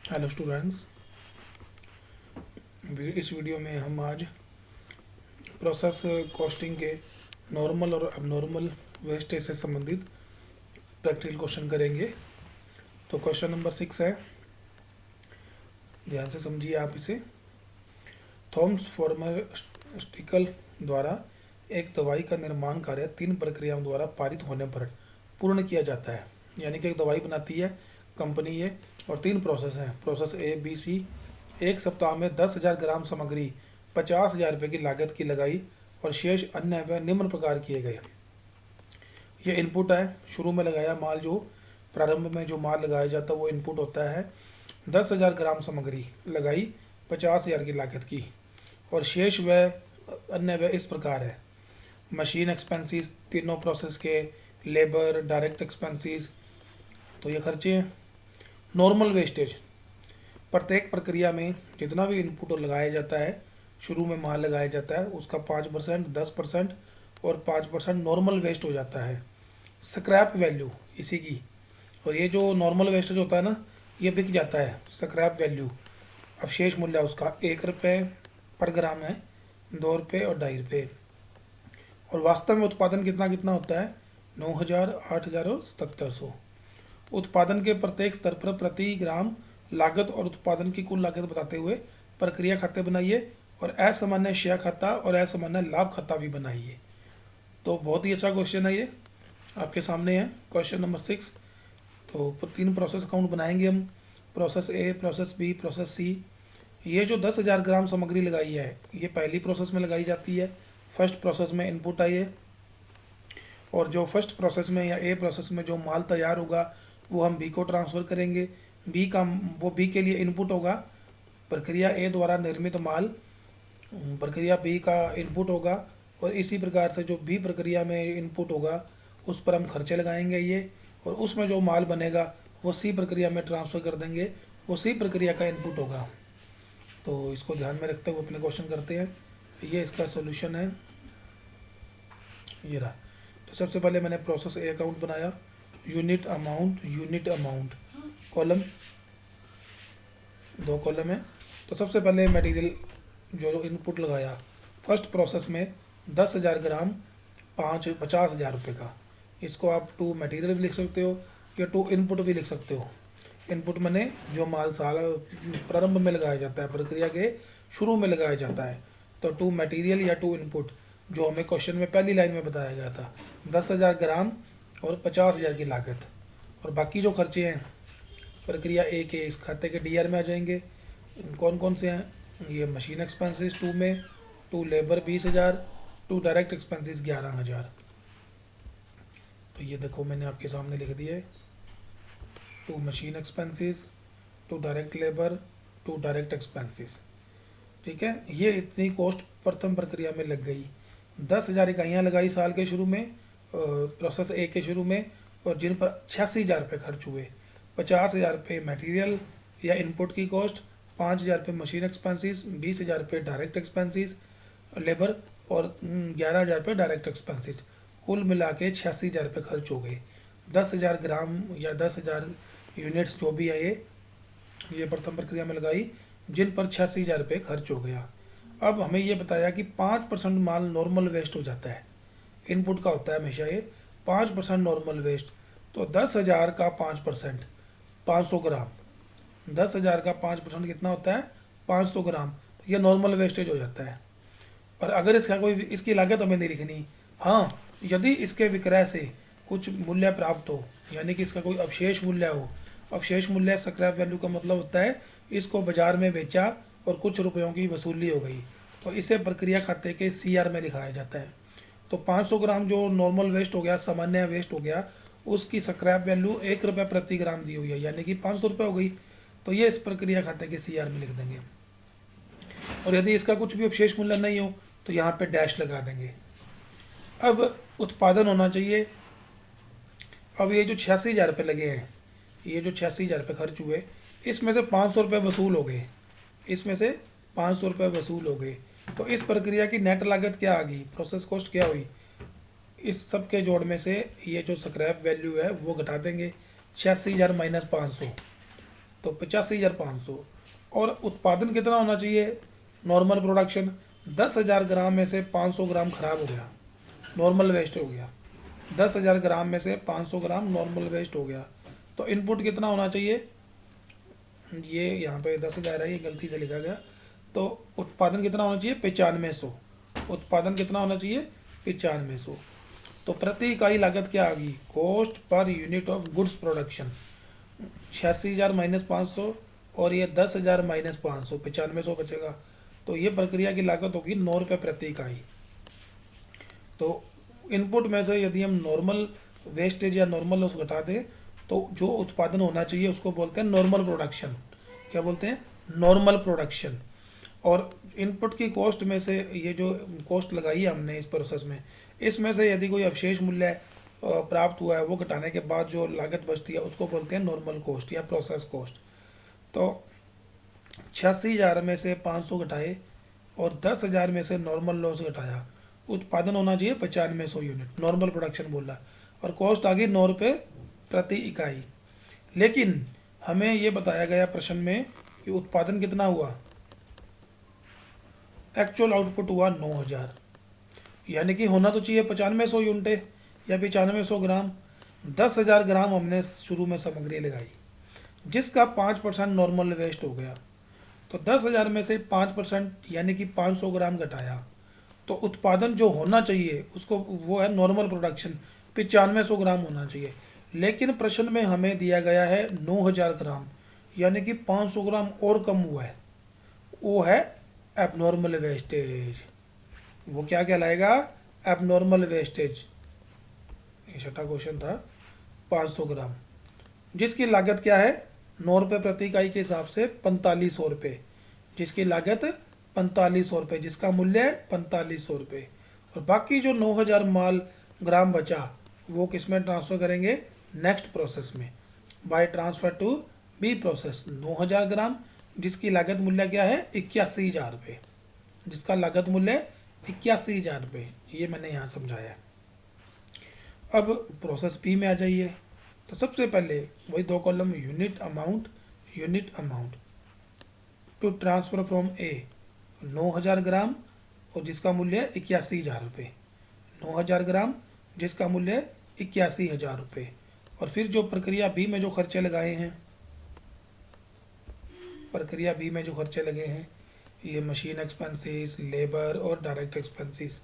Hello students, इस video में हम आज प्रोसेस कॉस्टिंग के नॉर्मल और अबनॉर्मल वेस्टेज से संबंधित प्रैक्टिकल क्वेश्चन करेंगे। तो क्वेश्चन नंबर 6 है, ध्यान से समझिए आप इसे। थॉमस फार्मास्यूटिकल द्वारा एक दवाई का निर्माण कार्य 3 प्रक्रियाओं द्वारा पारित होने पर पूर्ण किया जाता है। यानी कि एक दवाई बनाती है कंपनी ये, और 3 प्रोसेस हैं, प्रोसेस ए बी सी। एक सप्ताह में 10,000 ग्राम सामग्री 50,000 रुपये की लागत की लगाई और शेष अन्य व निम्न प्रकार किए गए। ये इनपुट है, शुरू में लगाया माल, जो प्रारंभ में जो माल लगाया जाता है वो इनपुट होता है। 10,000 ग्राम सामग्री लगाई 50,000 की लागत की, और शेष व अन्य व इस प्रकार है। मशीन एक्सपेंसेस तीनों प्रोसेस के, लेबर, डायरेक्ट एक्सपेंसेस, तो ये खर्चे हैं। नॉर्मल वेस्टेज, प्रत्येक प्रक्रिया में जितना भी इनपुट लगाया जाता है, शुरू में माल लगाया जाता है, उसका 5%, 10% और 5% नॉर्मल वेस्ट हो जाता है। स्क्रैप वैल्यू इसी की, और ये जो नॉर्मल वेस्टेज होता है ना, ये बिक जाता है। स्क्रैप वैल्यू, अवशेष मूल्य उसका 1 रुपये पर ग्राम है, 2 रुपये और 2.5 रुपये। और वास्तव में उत्पादन कितना कितना होता है? 9,000, 8,000 और 7,700। उत्पादन के प्रत्येक स्तर पर प्रति ग्राम लागत और उत्पादन की कुल लागत बताते हुए प्रक्रिया खाते बनाइए, और असामान्य शेयर खाता और असामान्य लाभ खाता भी बनाइए। तो बहुत ही अच्छा क्वेश्चन है ये, आपके सामने है क्वेश्चन नंबर 6। तो 3 प्रोसेस अकाउंट बनाएंगे हम, process A, process B, process C. ये जो 10,000 ग्राम सामग्री लगाई है, ये पहली प्रोसेस में लगाई जाती है। फर्स्ट प्रोसेस में इनपुट आई है, और जो फर्स्ट प्रोसेस में या ए प्रोसेस में जो माल तैयार होगा वो हम बी को ट्रांसफ़र करेंगे। बी का, वो बी के लिए इनपुट होगा। प्रक्रिया ए द्वारा निर्मित माल प्रक्रिया बी का इनपुट होगा, और इसी प्रकार से जो बी प्रक्रिया में इनपुट होगा उस पर हम खर्चे लगाएंगे ये, और उसमें जो माल बनेगा वो सी प्रक्रिया में ट्रांसफ़र कर देंगे, वो सी प्रक्रिया का इनपुट होगा। तो इसको ध्यान में रखते हुए अपने क्वेश्चन करते हैं। ये इसका सोल्यूशन है, ये रहा। तो सबसे पहले मैंने प्रोसेस ए अकाउंट बनाया, यूनिट अमाउंट, कॉलम, 2 कॉलम है। तो सबसे पहले मटेरियल जो इनपुट लगाया फर्स्ट प्रोसेस में 10,000 ग्राम 50,000 रुपये का, इसको आप टू मटेरियल भी लिख सकते हो या टू इनपुट भी लिख सकते हो। इनपुट मैंने जो माल साल प्रारंभ में लगाया जाता है, प्रक्रिया के शुरू में लगाया जाता है। तो टू मटेरियल या टू इनपुट, जो हमें क्वेश्चन में पहली लाइन में बताया गया था, 10,000 ग्राम और 50,000 की लागत। और बाकी जो खर्चे हैं प्रक्रिया ए के इस खाते के डीआर में आ जाएंगे। कौन कौन से हैं? ये मशीन एक्सपेंसेस 2 में, to labour 20,000, to direct expenses 11,000। तो ये देखो मैंने आपके सामने लिख दिए, to machine expenses, to direct labour, to direct expenses. ठीक है, ये इतनी कॉस्ट प्रथम प्रक्रिया में लग गई। 10,000 इकाइयाँ लगाई साल के शुरू में, प्रोसेस ए के शुरू में, और जिन पर 86,000 रुपये खर्च हुए। 50,000 रुपये मटीरियल या इनपुट की कॉस्ट, 5,000 रुपये मशीन एक्सपेंसेस, 20,000 रुपये डायरेक्ट एक्सपेंसेस लेबर, और 11,000 रुपये डायरेक्ट एक्सपेंसेस। कुल मिला के 86,000 रुपये खर्च हो गए। 10,000 ग्राम या 10,000 यूनिट्स जो भी है ये प्रथम प्रक्रिया में लगाई, जिन पर 86,000 रुपये खर्च हो गया। अब हमें ये बताया कि 5% माल नॉर्मल वेस्ट हो जाता है। इनपुट का होता है हमेशा ये 5% नॉर्मल वेस्ट। तो 10,000 का 5%, 500 ग्राम। 10,000 का 5% कितना होता है? 500 ग्राम। तो ये नॉर्मल वेस्टेज हो जाता है। और अगर इसका कोई, इसकी लागत हमें नहीं लिखनी। हाँ, यदि इसके विक्रय से कुछ मूल्य प्राप्त हो, यानी कि इसका कोई अवशेष मूल्य हो। अवशेष मूल्य स्क्रैप वैल्यू का मतलब होता है इसको बाजार में बेचा और कुछ रुपयों की वसूली हो गई, तो इसे प्रक्रिया खाते के सीआर में लिखाया जाता है। तो 500 ग्राम जो नॉर्मल वेस्ट हो गया, सामान्य वेस्ट हो गया, उसकी स्क्रैप वैल्यू 1 रुपये प्रति ग्राम दी हुई है, यानी कि 500 रुपये हो गई। तो ये इस प्रक्रिया खाते के सीआर में लिख देंगे। और यदि इसका कुछ भी अवशेष मूल्य नहीं हो तो यहाँ पे डैश लगा देंगे। अब उत्पादन होना चाहिए। अब ये जो 86,000 रुपये लगे हैं, ये जो 86,000 रुपये खर्च हुए, इसमें से 500 रुपये वसूल हो गए, इसमें से 500 रुपये वसूल हो गए। तो इस प्रक्रिया की नेट लागत क्या आ गई, प्रोसेस कॉस्ट क्या हुई? इस सब के जोड़ में से ये जो स्क्रैप वैल्यू है वो घटा देंगे, 86,000 माइनस 500। तो 85,500। और उत्पादन कितना होना चाहिए, नॉर्मल प्रोडक्शन 10,000 ग्राम में से 500 ग्राम खराब हो गया, नॉर्मल वेस्ट हो गया। 10,000 ग्राम में से 500 ग्राम नॉर्मल वेस्ट हो गया, तो इनपुट कितना होना चाहिए, ये यहाँ पे 10,000 है, ये गलती से लिखा गया। तो उत्पादन कितना होना चाहिए, 9500। उत्पादन कितना होना चाहिए, 9500। तो प्रति इकाई लागत क्या आ गई, cost per unit of goods production 86,000 minus 500, और ये 10,000 माइनस 500, 9500 बचेगा। तो ये प्रक्रिया की लागत होगी 9 रुपये प्रति इकाई। तो इनपुट में से यदि हम नॉर्मल वेस्टेज या नॉर्मल लॉस घटा दें तो जो उत्पादन होना चाहिए उसको बोलते हैं नॉर्मल प्रोडक्शन। क्या बोलते हैं, नॉर्मल प्रोडक्शन। और इनपुट की कॉस्ट में से ये जो कॉस्ट लगाई है हमने इस प्रोसेस में, इसमें से यदि कोई अवशेष मूल्य प्राप्त हुआ है वो घटाने के बाद जो लागत बचती है उसको बोलते हैं नॉर्मल कॉस्ट या प्रोसेस कॉस्ट। तो 86,000 में से 500 घटाए और 10,000 में से नॉर्मल लॉस घटाया, उत्पादन होना चाहिए 9500 यूनिट, नॉर्मल प्रोडक्शन बोल रहा है, और कॉस्ट आ गई 9 रुपये प्रति इकाई। लेकिन हमें ये बताया गया प्रश्न में कि उत्पादन कितना हुआ, एक्चुअल आउटपुट हुआ 9,000, यानी कि होना तो चाहिए 9500 यूनिटें या 9500 ग्राम। 10,000 ग्राम हमने शुरू में सामग्री लगाई जिसका 5% नॉर्मल वेस्ट हो गया, तो 10,000 में से 5% यानी कि 500 ग्राम घटाया, तो उत्पादन जो होना चाहिए उसको वो है नॉर्मल प्रोडक्शन 9500 ग्राम होना चाहिए। लेकिन प्रश्न में हमें दिया गया है 9,000 ग्राम, यानी कि 500 ग्राम और कम हुआ है, वो है एबनॉर्मल वेस्टेज। वो क्या कहलाएगा, एबनॉर्मल वेस्टेज। ये छठा क्वेश्चन था, 500 ग्राम जिसकी लागत क्या है, 9 रुपये प्रति इकाई के हिसाब से 4500 रुपये, जिसकी लागत 4500 रुपये, जिसका मूल्य है 4500 रुपये। और बाकी जो 9,000 माल ग्राम बचा वो किस में ट्रांसफ़र करेंगे, नेक्स्ट प्रोसेस में, by transfer to B process. 9,000 gram जिसकी लागत मूल्य क्या है, 81,000 रुपये, जिसका लागत मूल्य 81,000 रुपये, ये मैंने यहाँ समझाया है। अब प्रोसेस बी में आ जाइए। तो सबसे पहले वही दो column, unit amount to transfer from A 9,000 gram और जिसका मूल्य है 81,000 रुपये, 9,000 ग्राम जिसका मूल्य है 81,000 रुपये। और फिर जो प्रक्रिया बी में जो खर्चे लगाए हैं, प्रक्रिया बी में जो खर्चे लगे हैं, ये मशीन एक्सपेंसेस, लेबर और direct expenses.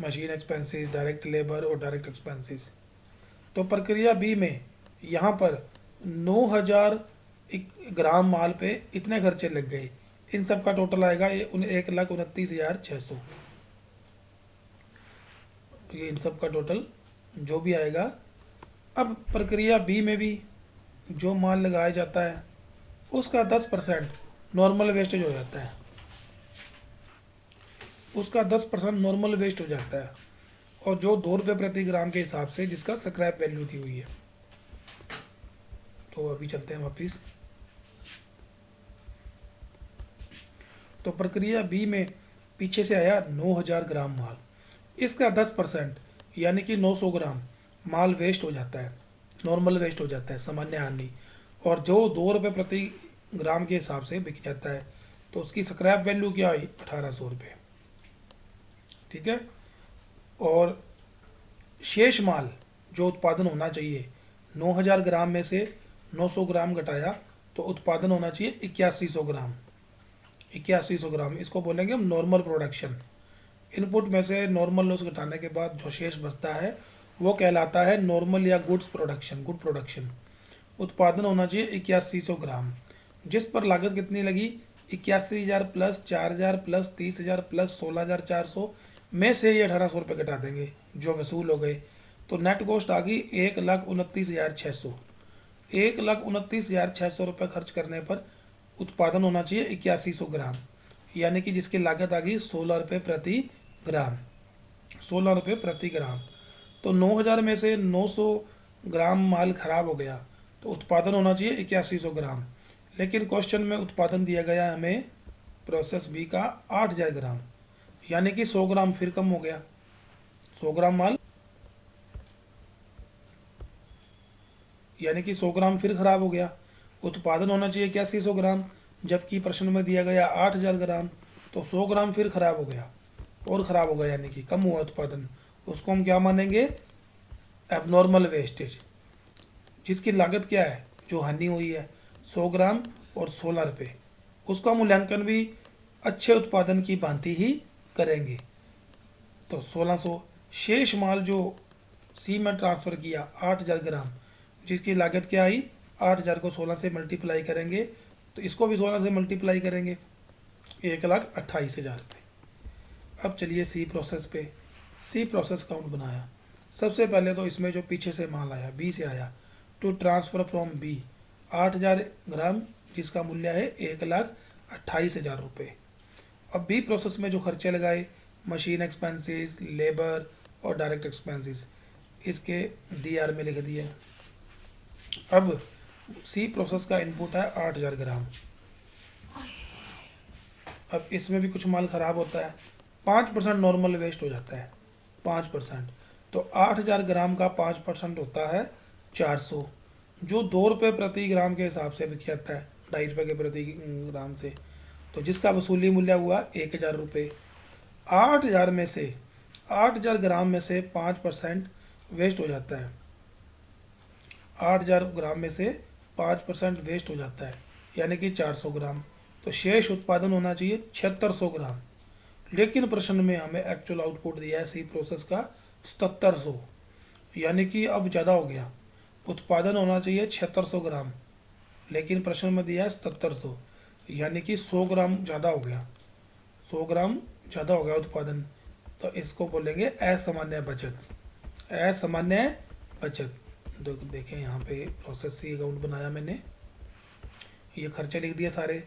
Machine expenses, direct labour और डायरेक्ट एक्सपेंसेस। तो प्रक्रिया बी में यहाँ पर 9,000 ग्राम माल पे इतने खर्चे लग गए, इन सब का टोटल आएगा ये 1,29,600। ये इन सब का टोटल जो भी आएगा। अब प्रक्रिया बी में भी जो माल लगाया जाता है उसका 10% नॉर्मल वेस्टेज हो जाता है, उसका 10% नॉर्मल वेस्ट हो जाता है, और जो 2 रुपये प्रति ग्राम के हिसाब से जिसका स्क्रैप वैल्यू दी हुई है। तो अभी चलते हैं वापिस। तो प्रक्रिया बी में पीछे से आया 9,000 ग्राम माल, इसका 10% यानी कि 900 ग्राम माल वेस्ट हो जाता है, नॉर्मल वेस्ट हो जाता है, सामान्य हानि, और जो 2 रुपये प्रति ग्राम के हिसाब से बिक जाता है तो उसकी स्क्रैप वैल्यू क्या आई, 1,800 रुपये। ठीक है। और शेष माल जो उत्पादन होना चाहिए, 9,000 ग्राम में से 900 ग्राम घटाया तो उत्पादन होना चाहिए 8100 ग्राम, 8100 ग्राम, इसको बोलेंगे हम नॉर्मल प्रोडक्शन। इनपुट में से नॉर्मल लॉस घटाने के बाद जो शेष बचता है वो कहलाता है नॉर्मल या गुड्स प्रोडक्शन, गुड प्रोडक्शन। उत्पादन होना चाहिए 8100 ग्राम, जिस पर लागत कितनी लगी, 81,000 प्लस 4,000 प्लस 30,000 प्लस 16,400 में से ये 1,800 रुपये घटा देंगे जो वसूल हो गए, तो नेट कॉस्ट आ गई 1,29,600। 1,29,600 रुपये खर्च करने पर उत्पादन होना चाहिए 8100 ग्राम, यानी कि जिसकी लागत आ गई 16 रुपये प्रति ग्राम, 16 रुपये प्रति ग्राम। तो 9,000 में से 900 ग्राम माल खराब हो गया तो उत्पादन होना चाहिए 8100 ग्राम, लेकिन क्वेश्चन में उत्पादन दिया गया हमें प्रोसेस बी का 8,000 ग्राम, यानी कि 100 ग्राम फिर कम हो गया, 100 ग्राम माल यानी कि 100 ग्राम फिर खराब हो गया। उत्पादन होना चाहिए क्या 100 ग्राम, जबकि प्रश्न में दिया गया 8000 ग्राम, तो 100 ग्राम फिर खराब हो गया और ख़राब होगा, यानी कि कम हुआ उत्पादन। उसको हम क्या मानेंगे, एबनॉर्मल वेस्टेज, जिसकी लागत क्या है, जो हानि हुई है 100 ग्राम और 16 रुपये। उसका मूल्यांकन भी अच्छे उत्पादन की भांति ही करेंगे। तो 1600, शेष माल जो सी में ट्रांसफ़र किया 8000 ग्राम, जिसकी लागत क्या आई, 8000 को 16 से मल्टीप्लाई करेंगे, तो इसको भी 16 से मल्टीप्लाई करेंगे, 1,28,000 रुपये। अब चलिए सी प्रोसेस पे। सी प्रोसेस काउंट बनाया। सबसे पहले तो इसमें जो पीछे से माल आया, बी से आया, टू ट्रांसफ़र फ्रॉम बी 8000 ग्राम, जिसका मूल्य है 1,28,000 रुपये। अब बी प्रोसेस में जो खर्चे लगाए, मशीन एक्सपेंसेस, लेबर और डायरेक्ट एक्सपेंसेस, इसके डीआर में लिख दिए। अब सी प्रोसेस का इनपुट है 8000 ग्राम। अब इसमें भी कुछ माल ख़राब होता है, 5% नॉर्मल वेस्ट हो जाता है, 5%। तो 8000 ग्राम का 5% होता है 400, जो 2 रुपये प्रति ग्राम के हिसाब से बिक जाता है, 2.5 रुपये के प्रति ग्राम से। तो जिसका वसूली मूल्य हुआ 1000 रुपये। 8000 में से 8000 ग्राम में से 5% वेस्ट हो जाता है, 8000 ग्राम में से 5% वेस्ट हो जाता है, यानी कि 400 ग्राम। तो शेष उत्पादन होना चाहिए 7600 ग्राम। लेकिन प्रश्न में हमें एक्चुअल आउटपुट दिया है सी प्रोसेस का 7700, यानी कि अब ज़्यादा हो गया। उत्पादन होना चाहिए 7600 ग्राम, लेकिन प्रश्न में दिया है 7700, यानी कि 100 ग्राम ज़्यादा हो गया, 100 ग्राम ज़्यादा हो गया उत्पादन। तो इसको बोलेंगे असामान्य बचत, असामान्य बचत। देखें यहाँ पे प्रोसेस सी अकाउंट बनाया मैंने, ये खर्चे लिख दिए सारे।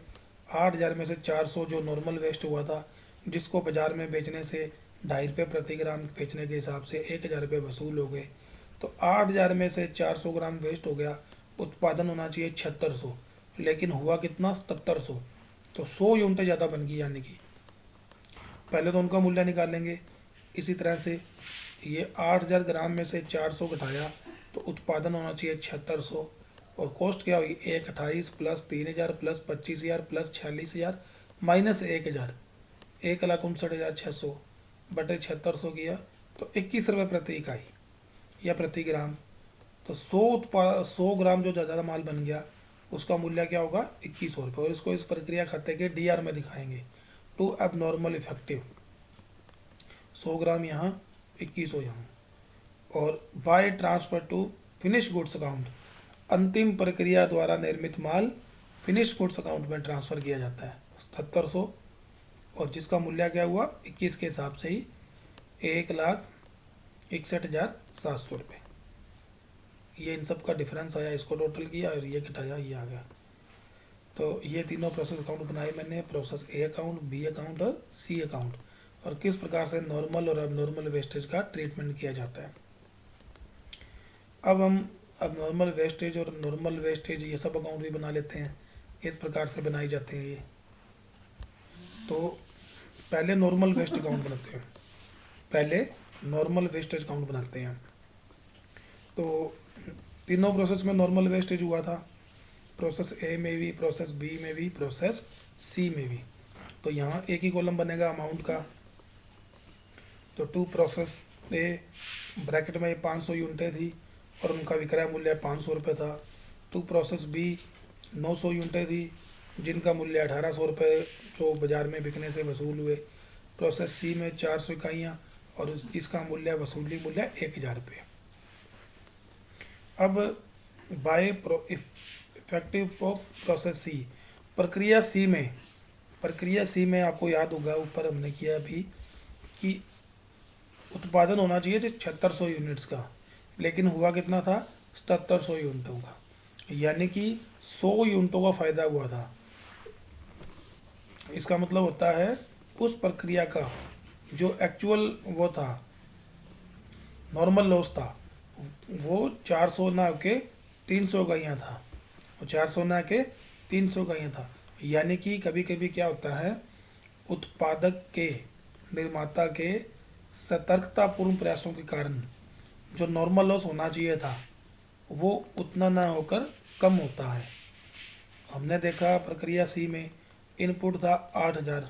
8000 में से 400 जो नॉर्मल वेस्ट हुआ था, जिसको बाज़ार में बेचने से 2.5 रुपये प्रति ग्राम बेचने के हिसाब से 1000 रुपये वसूल हो गए। तो 8000 में से 400 ग्राम वेस्ट हो गया, उत्पादन होना चाहिए 7600, लेकिन हुआ कितना, 7700। तो 100 यूनिटें ज़्यादा बन गई, यानी कि पहले तो उनका मूल्य निकालेंगे। इसी तरह से ये 8000 ग्राम में से 400 घटाया, तो उत्पादन होना चाहिए 7600, और कॉस्ट क्या हुई, 1,28 प्लस 3000 प्लस 25,000 प्लस 46,000 माइनस 1000, 1,59,600 बटे 7600 किया, तो 21 रुपये प्रति इकाई या प्रति ग्राम। तो 100 ग्राम जो ज़्यादा माल बन गया, उसका मूल्य क्या होगा, 2100 रुपये। और इसको इस प्रक्रिया खाते के डीआर में दिखाएंगे, टू अब नॉर्मल इफेक्टिव, 100 ग्राम यहाँ, 2100 यहाँ। और by transfer to finish goods account, अंतिम प्रक्रिया द्वारा निर्मित माल फिनिश गुड्स अकाउंट में ट्रांसफ़र किया जाता है 7700, और जिसका मूल्य क्या हुआ, 21 के हिसाब से ही 1,61,700 रुपये। ये इन सब का डिफरेंस आया, इसको टोटल किया और ये घटाया, ये आ गया। तो ये तीनों प्रोसेस अकाउंट बनाए मैंने, process A account, B account और सी अकाउंट, और किस प्रकार से नॉर्मल और अबनॉर्मल वेस्टेज का ट्रीटमेंट किया जाता है। अब हम अबनॉर्मल वेस्टेज और नॉर्मल वेस्टेज ये सब अकाउंट भी बना लेते हैं, किस प्रकार से बनाए जाते हैं ये। तो पहले नॉर्मल वेस्ट अकाउंट बनाते हैं, पहले नॉर्मल वेस्टेज अकाउंट बनाते हैं। तो तीनों प्रोसेस में नॉर्मल वेस्टेज हुआ था, प्रोसेस ए में भी, प्रोसेस बी में भी, प्रोसेस सी में भी। तो यहाँ एक ही कॉलम बनेगा अमाउंट का। तो टू प्रोसेस ए, ब्रैकेट में 500 यूनिटें थी और उनका विक्रय मूल्य 500 रुपये था। टू प्रोसेस बी 900 यूनिटें थी, जिनका मूल्य 1800 रुपये जो बाज़ार में बिकने से वसूल हुए। प्रोसेस सी में 400 इकाइयाँ और इसका मूल्य, वसूली मूल्य 1000 रुपये। अब बाय इफेक्टिव प्रोसेस सी, प्रक्रिया सी में आपको याद होगा, ऊपर हमने किया अभी कि उत्पादन होना चाहिए 7600 यूनिट्स का, लेकिन हुआ कितना था, 7700 यूनिटों का, यानी कि 100 यूनिटों का फ़ायदा हुआ था। इसका मतलब होता है उस प्रक्रिया का जो एक्चुअल वो था, नॉर्मल लॉस था, वो 400 ना के 300 इकाइयाँ था, वो 400 ना के 300 इकाइयाँ था। यानी कि कभी कभी क्या होता है, उत्पादक के, निर्माता के सतर्कतापूर्ण प्रयासों के कारण जो नॉर्मल लॉस होना चाहिए था वो उतना ना होकर कम होता है। हमने देखा प्रक्रिया सी में इनपुट था 8,000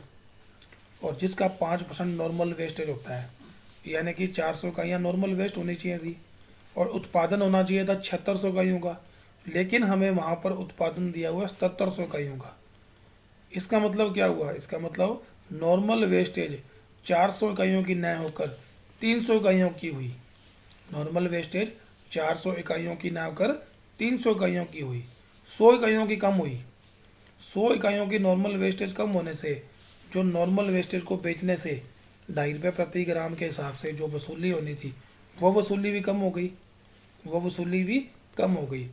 और जिसका 5% नॉर्मल वेस्टेज होता है, यानी कि 400 इकाइयाँ नॉर्मल वेस्ट होनी चाहिए थी और उत्पादन होना चाहिए था 7600 इकाइयों का, लेकिन हमें वहाँ पर उत्पादन दिया हुआ 7700 इकाइयों का। इसका मतलब क्या हुआ? इसका मतलब नॉर्मल वेस्टेज 400 इकाइयों की न होकर 300 इकाइयों की हुई। नॉर्मल वेस्टेज 400 इकाइयों की न होकर 300 इकाइयों की हुई, 100 इकाइयों की कम हुई। 100 इकाइयों की नॉर्मल वेस्टेज कम होने से जो नॉर्मल वेस्टेज को बेचने से 2.5 रुपये प्रति ग्राम के हिसाब से जो वसूली होनी थी, वो वसूली भी कम हो गई, वो वसूली भी कम हो गई।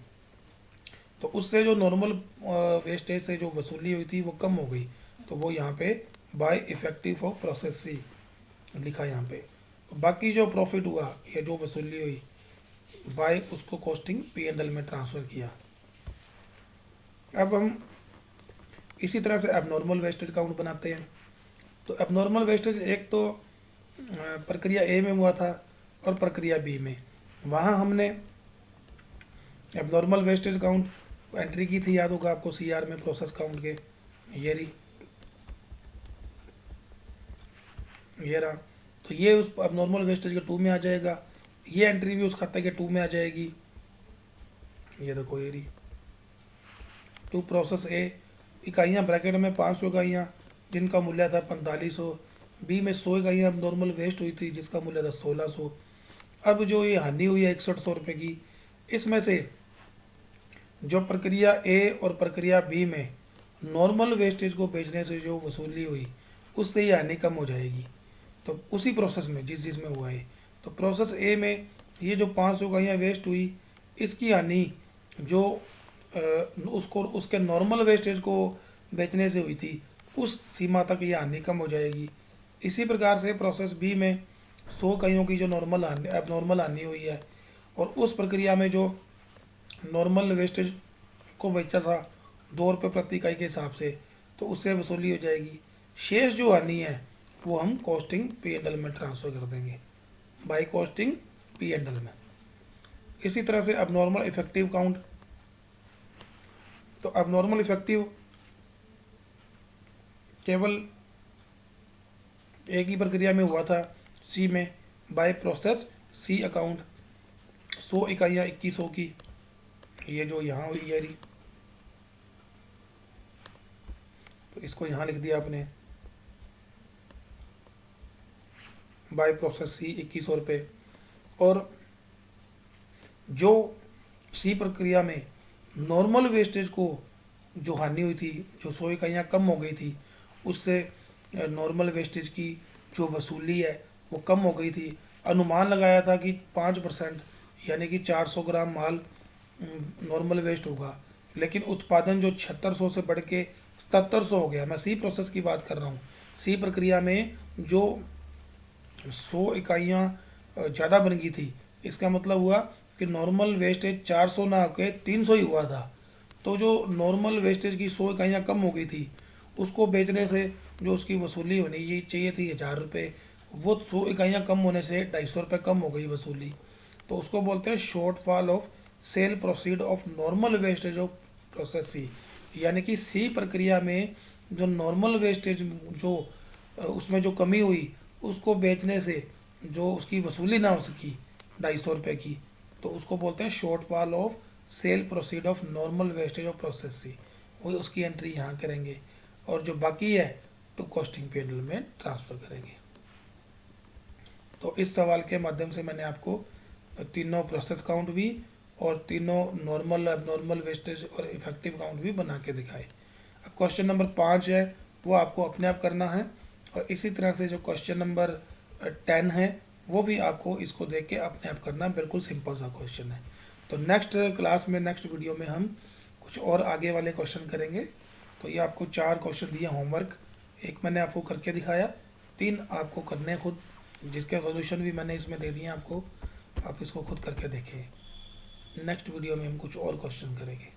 तो उससे जो नॉर्मल वेस्टेज से जो वसूली हुई थी वो कम हो गई। तो वो यहाँ पे बाय इफेक्टिव ऑफ प्रोसेस सी लिखा यहाँ पे। तो बाकी जो प्रॉफिट हुआ या जो वसूली हुई बाय उसको कॉस्टिंग P&L में ट्रांसफ़र किया। अब हम इसी तरह से एबनॉर्मल वेस्टेज काउंट बनाते हैं। तो एबनॉर्मल वेस्टेज एक तो प्रक्रिया ए में हुआ था और प्रक्रिया बी में। वहाँ हमने एबनॉर्मल वेस्टेज काउंट एंट्री की थी, याद होगा आपको CR में प्रोसेस काउंट के, ये रहा। तो ये उस एबनॉर्मल वेस्टेज के 2 में आ जाएगा, ये एंट्री भी उस खाते के 2 में आ जाएगी। ये देखो ये रही 2 प्रोसेस ए, इकाइयाँ ब्रैकेट में 500 इकाइयाँ जिनका मूल्य था 4500, बी में 100 इकाइयाँ नॉर्मल वेस्ट हुई थी जिसका मूल्य था 1600। अब जो ये हानि हुई है 6100 रुपये की, इसमें से जो प्रक्रिया ए और प्रक्रिया बी में नॉर्मल वेस्टेज को बेचने से जो वसूली हुई उससे ये हानि कम हो जाएगी। तो उसी प्रोसेस में जिसमें हुआ है, तो प्रोसेस ए में ये जो 500 इकाइयाँ वेस्ट हुई, इसकी हानि जो उसको उसके नॉर्मल वेस्टेज को बेचने से हुई थी उस सीमा तक ये हानि कम हो जाएगी। इसी प्रकार से प्रोसेस बी में 100 इकाइयों की जो एबनॉर्मल हानि हुई है और उस प्रक्रिया में जो नॉर्मल वेस्टेज को बेचा था 2 रुपये प्रति इकाई के हिसाब से, तो उससे वसूली हो जाएगी। शेष जो हानि है वो हम कॉस्टिंग P&L में ट्रांसफ़र कर देंगे बाय कॉस्टिंग P&L में। इसी तरह से एबनॉर्मल इफेक्टिव काउंट, तो एबनॉर्मल इफेक्टिव केवल एक ही प्रक्रिया में हुआ था सी में, बाय प्रोसेस सी अकाउंट 100 इकाइयाँ 2100 की, ये जो यहाँ हुई है, तो इसको यहाँ लिख दिया आपने बाय प्रोसेस सी 2100 रुपये। और जो सी प्रक्रिया में नॉर्मल वेस्टेज को जो हानि हुई थी, जो 100 इकाइयाँ कम हो गई थी, उससे नॉर्मल वेस्टेज की जो वसूली है वो कम हो गई थी। अनुमान लगाया था कि 5% यानी कि 400 ग्राम माल नॉर्मल वेस्ट होगा, लेकिन उत्पादन जो 7600 से बढ़ के 7700 हो गया। मैं सी प्रोसेस की बात कर रहा हूँ। सी प्रक्रिया में जो 100 इकाइयाँ ज़्यादा बन गई थी, इसका मतलब हुआ कि नॉर्मल वेस्टेज 400 ना होकर 300 ही हुआ था। तो जो नॉर्मल वेस्टेज की 100 इकाइयाँ कम हो गई थी, उसको बेचने से जो उसकी वसूली होनी चाहिए थी 1000 रुपये, वो 100 इकाइयाँ कम होने से 250 रुपये कम हो गई वसूली। तो उसको बोलते हैं shortfall of sale proceed of normal wastage of process C. यानी कि सी प्रक्रिया में जो नॉर्मल वेस्टेज जो उसमें जो कमी हुई उसको बेचने से जो उसकी वसूली ना हो सकी 250 रुपये की, तो उसको बोलते हैं shortfall of sale proceed of normal wastage of process C. वही उसकी एंट्री यहाँ करेंगे और जो बाकी है तो कॉस्टिंग P&L में ट्रांसफ़र करेंगे। तो इस सवाल के माध्यम से मैंने आपको तीनों प्रोसेस काउंट भी और तीनों नॉर्मल एबनॉर्मल वेस्टेज और इफेक्टिव काउंट भी बना के दिखाए। अब क्वेश्चन नंबर 5 है वो आपको अपने आप करना है, और इसी तरह से जो क्वेश्चन नंबर 10 है वो भी आपको इसको देख के अपने आप करना, बिल्कुल सिंपल सा क्वेश्चन है। तो नेक्स्ट क्लास में नेक्स्ट वीडियो में हम कुछ और आगे वाले क्वेश्चन करेंगे। तो ये आपको 4 क्वेश्चन दिए होमवर्क, एक मैंने आपको करके दिखाया, 3 आपको करने खुद, जिसके सॉल्यूशन भी मैंने इसमें दे दिए आपको, आप इसको खुद करके देखें। नेक्स्ट वीडियो में हम कुछ और क्वेश्चन करेंगे।